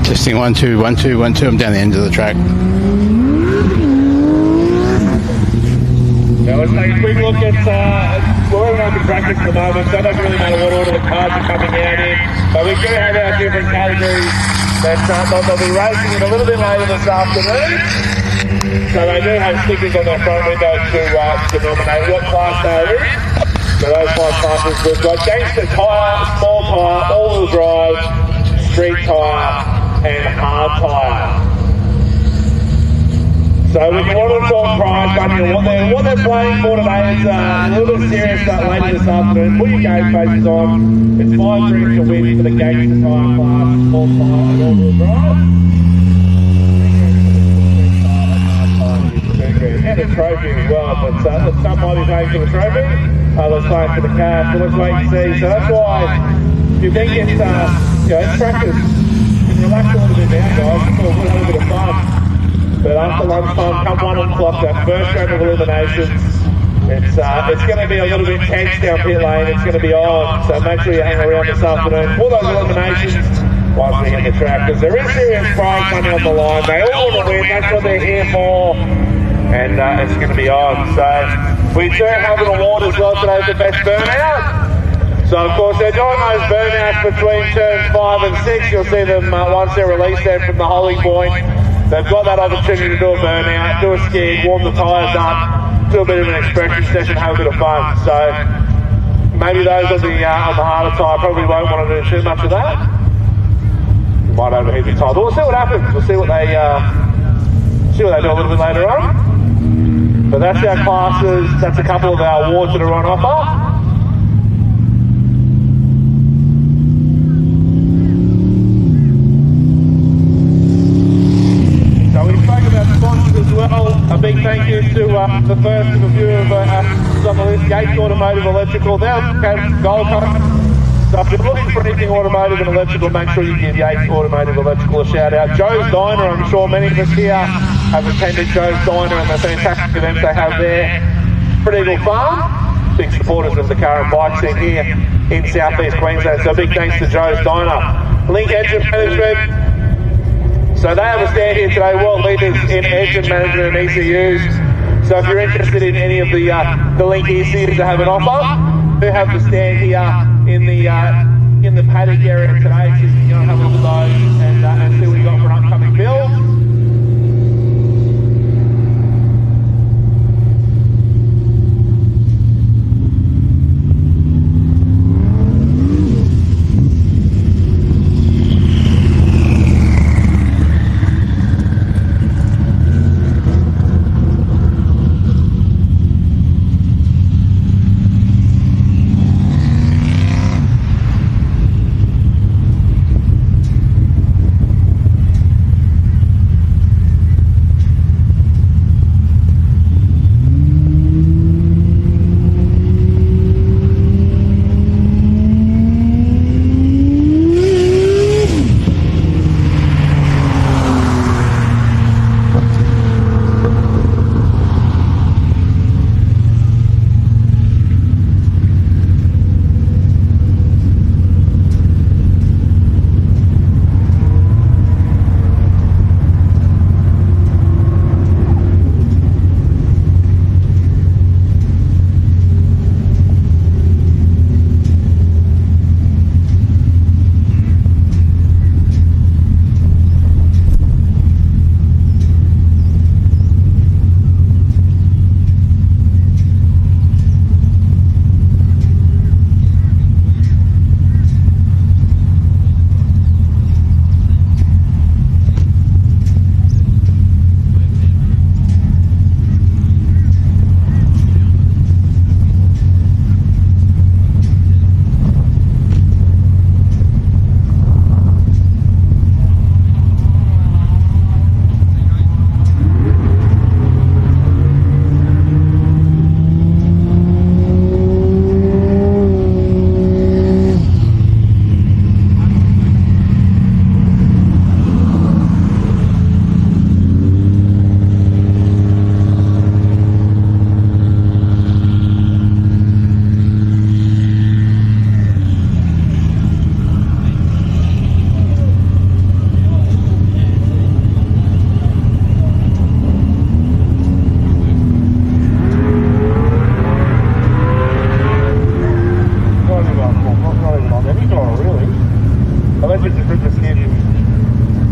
Testing 1 2 1 2 1 2. I'm down the end of the track. Now let's take a quick look at we're in open practice at the moment, so it doesn't really matter what order the cars are coming out in. But we do have our different categories that they'll be racing in a little bit later this afternoon. So they do have stickers on their front windows to nominate what class they're in. So those 5 classes we've got Gangsta Tire, Small Tire, All-Wheel Drive, Street Tire and Hard Tire. So we can want to talk prize money, what they're playing for today is a little bit serious later this afternoon. Put your game faces on. It's 5 drinks to win for the Gangsta Tire class, Small Tire and All-Wheel Drive. And a trophy as well, but some might be paying for the trophy, others paying for the cash, but let's wait and see. So that's why you think it's, it's practice. You can relax a little bit now, guys, just have a little bit of fun. But after lunchtime, come 1 o'clock, that first round of eliminations, it's going to be a little bit tense down pit lane, it's going to be on, so make sure you hang around this afternoon for those eliminations whilst we hit the track, because there is serious prize money on the line. They all want to win, that's what they're here for, and it's going to be on. So we do have an award as well today for best burnout. So of course they're doing those burnouts between turns 5 and 6. You'll see them once they're released there from the holding point. They've got that opportunity to do a burnout, do a skid, warm the tyres up, do a bit of an expression session, have a bit of fun. So maybe those on the harder tyre probably won't want to do too much of that. You might overheat the tyre, but we'll see what happens. We'll see what they do a little bit later on. But that's our classes. That's a couple of our awards that are on offer. As well, a big thank you to the first of a few of us on the list, Yates Automotive Electrical. They're Gold Coast. So if you're looking for anything automotive and electrical, make sure you give Yates Automotive Electrical a shout out. Joe's Diner, I'm sure many of us here have attended Joe's Diner and the fantastic events they have there. Pretty Eagle Farm, big supporters of the car and bike scene here in southeast Queensland. So big thanks to Joe's Diner. Link Engine Management. So they have a stand here today, world leaders in engine management and ECUs. So if you're interested in any of the Link ECUs that have an offer, we have the stand here in the paddock area today, so you can have a look at those and see what you got for an upcoming build.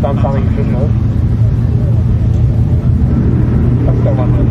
done something you shouldn't have. Let's go one.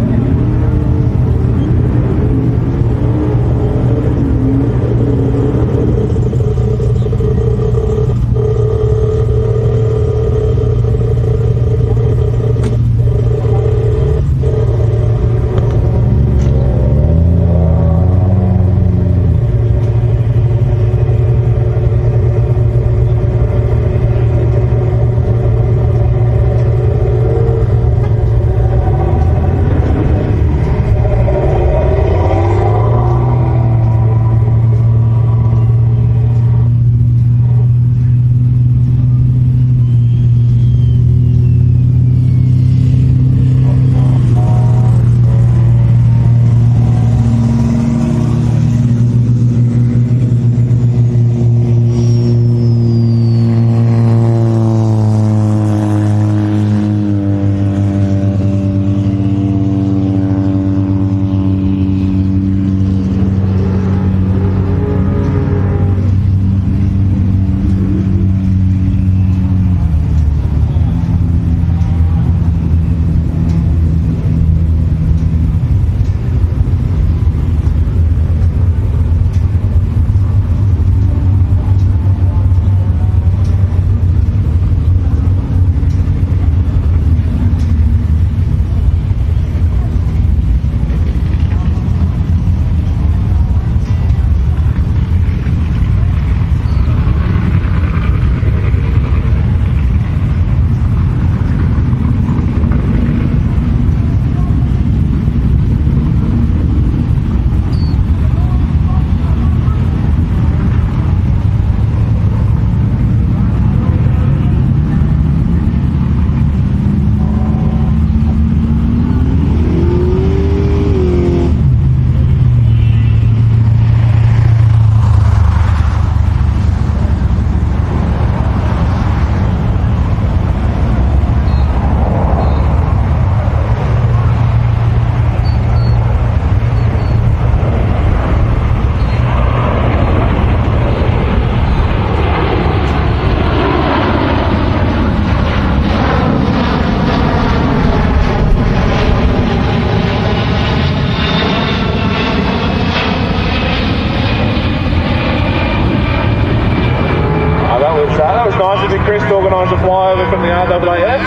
Chris organised a flyover from the RAAF,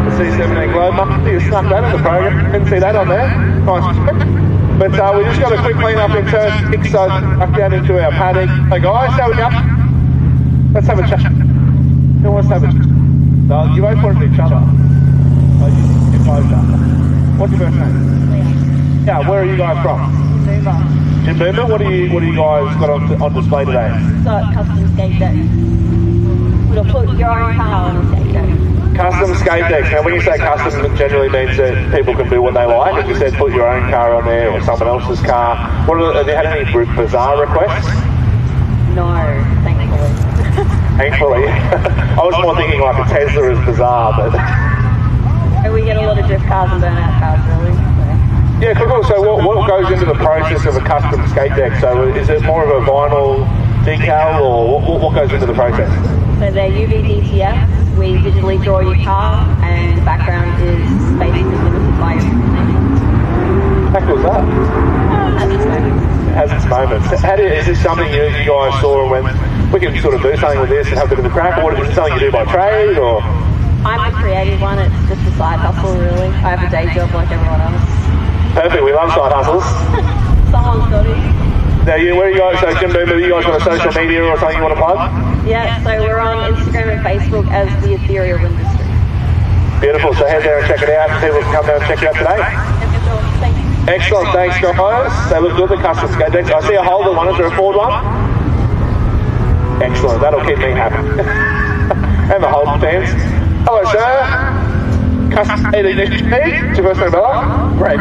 the C17 Globe. You snuck that in the program, didn't see that on there. Nice. But we just got a quick clean up in turn 6, so back down into our paddock. Hey guys, how we go? Let's have a chat. Who wants to have a chat? No, you both wanted each other. So you both are. What's your first name? Leah. Yeah, where are you guys from? Jim Boomer. What do you guys got on display today? Got custom skate decks. You'll put your own car on a skate deck. Custom skate decks. Now when you say custom, it generally means that people can do what they like. If you said put your own car on there or someone else's car, have you had any bizarre requests? No, thankfully. Thankfully. I was more thinking like a Tesla is bizarre, but... We get a lot of drift cars and burnout cars, really. Yeah, cool. So what goes into the process of a custom skate deck? So is it more of a vinyl decal, or what goes into the process? So they're UV DTF. We visually draw your car, and the background is basically limited by your information. How cool is that? Has its moments. It has its moments. Is this something you guys saw and went, we can sort of do something with this and have a bit of a crack, or is it something you do by trade, or...? I'm a creative one. It's just a side hustle, really. I have a day job like everyone else. Perfect. We love side hustles. Someone's got it. Now, where are you guys? So, Jim Boomer, you guys got a social media or something you want to plug? Yeah, so we're on Instagram and Facebook as the Ethereal Industry. Beautiful. So head there and check it out. People can come down and check it out today. Thank you. Excellent. Thanks, guys. They look good, the custom skate decks. I see a Holder one. Is there a Ford one? Excellent. That'll keep me happy. And the Holden fans. Hello, sir. Custom ignition feed. What's your first name, Bella? Greg,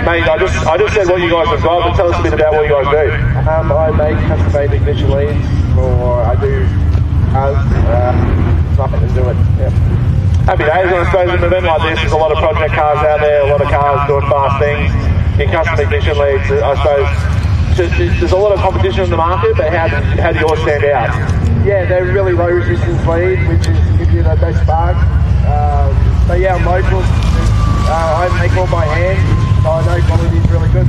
mate, I just said what you guys have got, but tell us a bit about what you guys do. I make custom-made ignition leads, or I do nothing to do it. Yeah. Happy days, and I suppose in an event like this, there's a lot of project cars out there, a lot of cars doing fast things. In custom ignition leads, I suppose, there's a lot of competition in the market, but how do yours stand out? Yeah, they're really low resistance lead, which is gives you the best spark. So yeah, I'm local. I make all by hand, so I know quality is really good.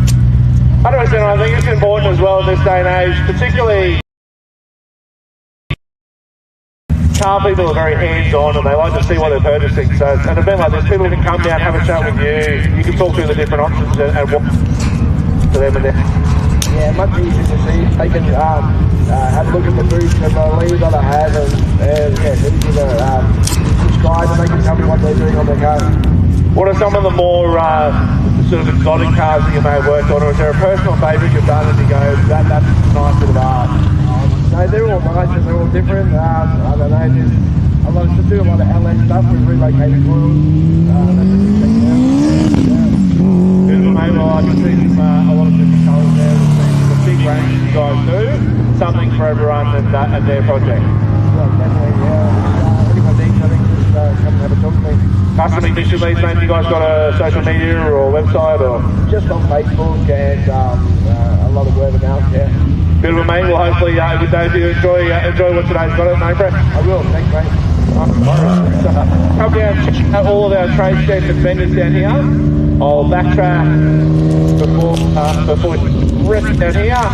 100%, I think it's important as well in this day and age, particularly car people are very hands-on and they like to see what they're purchasing. So at an event like this, people can come down, have a chat with you can talk through the different options and what to them and them. Yeah, much easier to see. They can have a look at the boots and the lead that I have and yeah, it's easy to subscribe and they can tell me what they're doing on their car. What are some of the more sort of exotic cars that you may have worked on, or is there a personal favourite you've done and you go, that's a nice bit of art? No, they're all nice and they're all different. I don't know, there's a lot to do a lot of LS stuff. We've relocated wheels. Beautiful, mate. Well, I can see a lot of different colours there. It's a big range you guys do. Something for everyone and their project. Yeah, definitely. Anyone needs, I think, just come and have a talk to me. Custom ignition leads, mate. You guys got a social media or website or? Just on Facebook and a lot of word of mouth, yeah. Beautiful, mate. Well, hopefully a good day for you. Enjoy what today's got, mate, Brett. I will, thanks, mate. Come down and check out all of our trade sheds and vendors down here. I'll backtrack before we rip down here.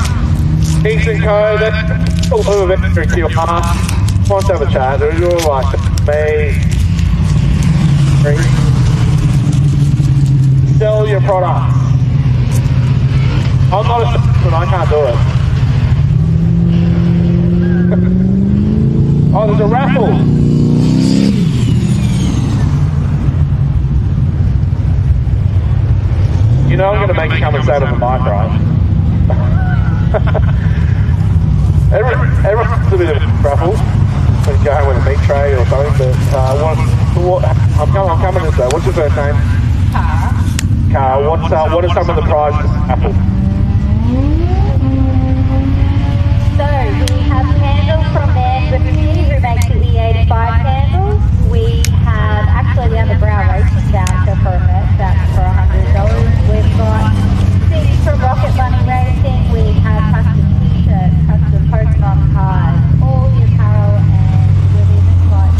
Kingston Co, that's all over there in QR. Wants to have a chat. They're all like me. Sell your products. I'm not a salesman, I can't do it. Oh, there's a raffle. You know I'm going to make you come and stay on the mic, right? Everyone's a bit of a raffle. When you go home with a meat tray or something, but I'm coming this way. What's your first name? Cara. What are some of the prizes in the raffle? So we have candles from Manbury who make the E85 candles. We have the Growl Racing voucher for a merch voucher for $100. We've got things from Rocket Bunny Racing. We have custom t-shirts, custom Pokemon cards, all the apparel, and we've even got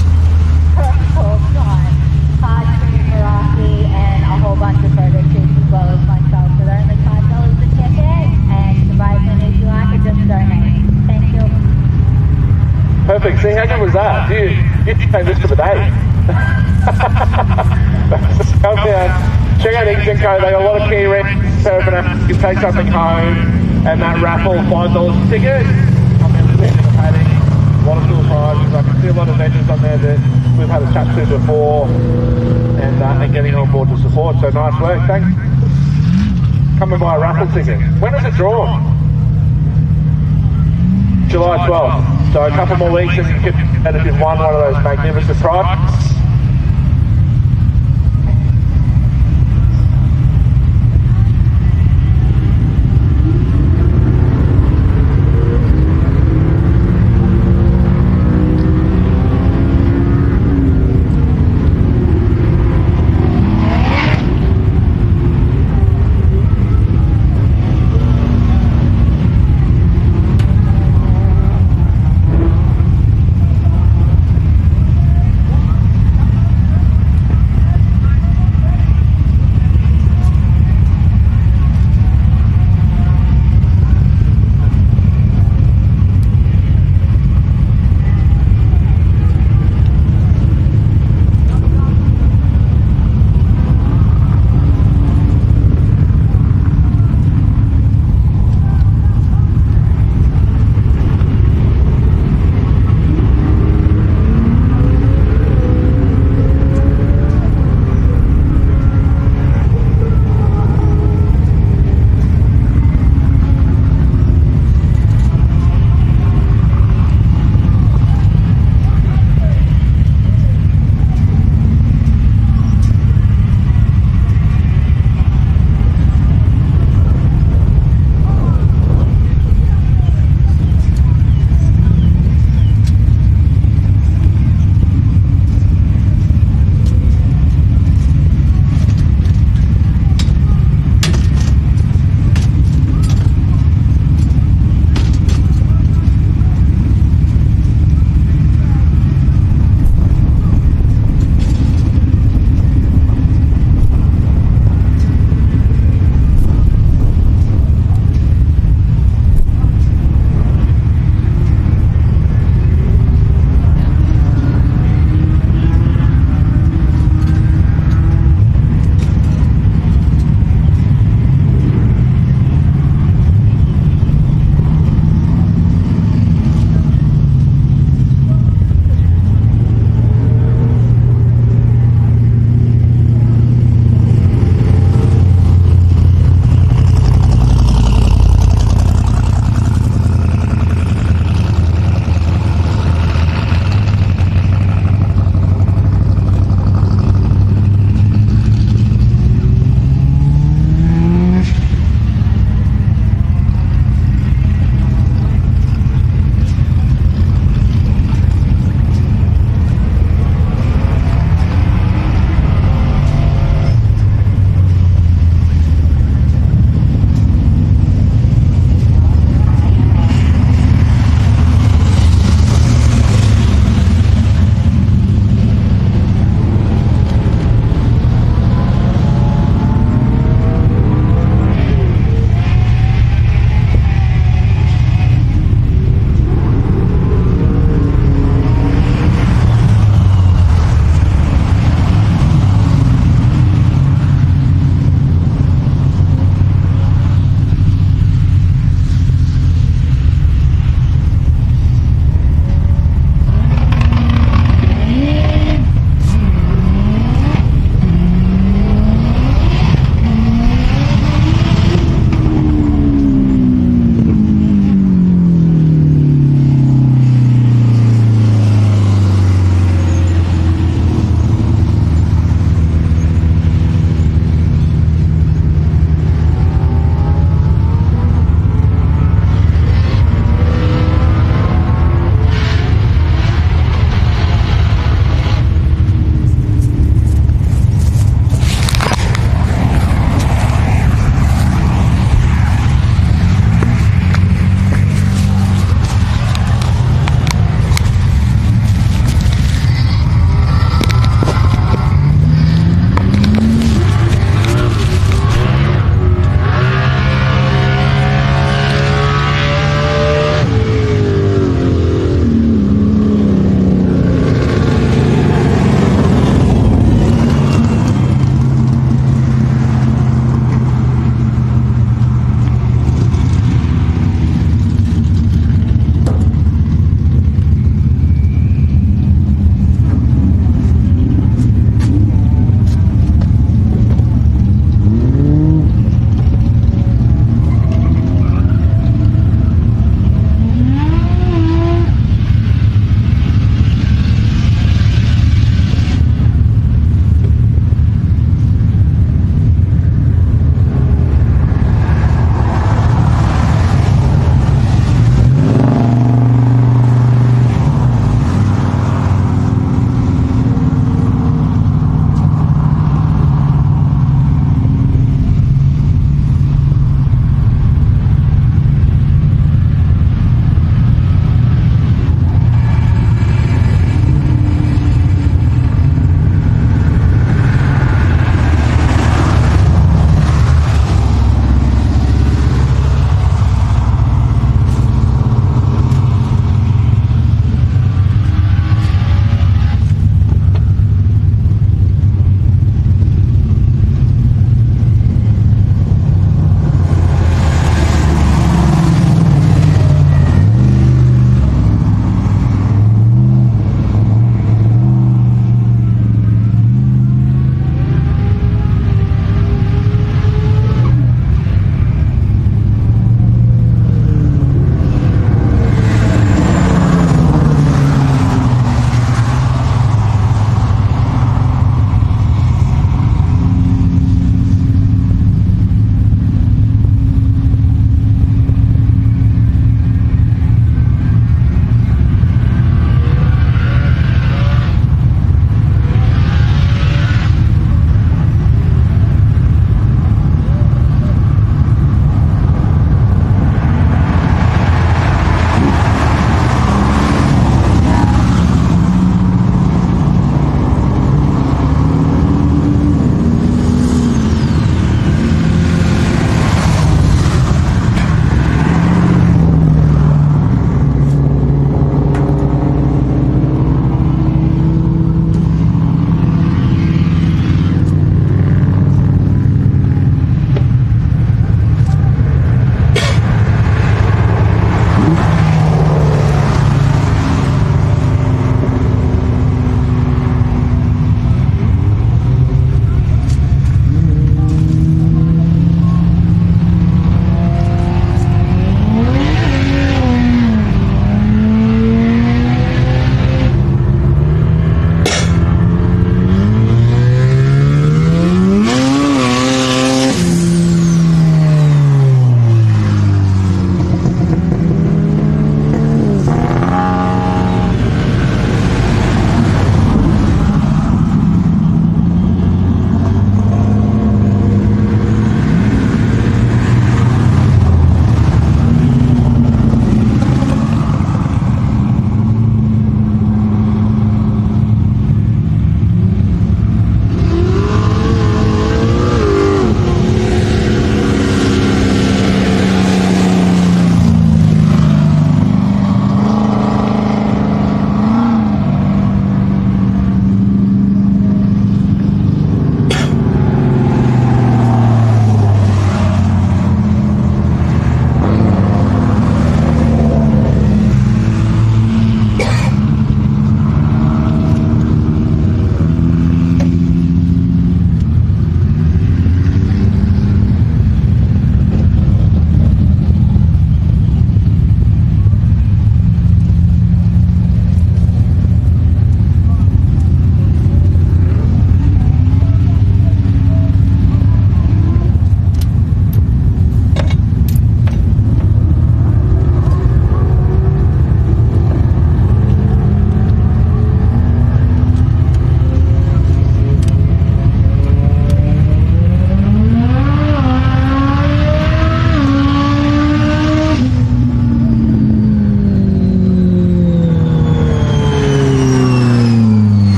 purple time, hard cream Meraki, and a whole bunch of photo shoots as well as myself. So they're only $5 a ticket, and to buy as many as you like or just donate. Thank you. Perfect. See, how good was that? You take this for the day. Come down, check out Gangsta Tire. They got a lot of key rents, paraphernalia. You can take something home, and that raffle, $5 a ticket. I'm going to be participating. A lot of cool prizes. I can see a lot of vendors on there that we've had a chat to before, and getting on board to support. So nice work. Thanks. Come and buy a raffle ticket. When is it drawn? July 12th. So a couple more weeks and you can get if you've won one of those magnificent prizes.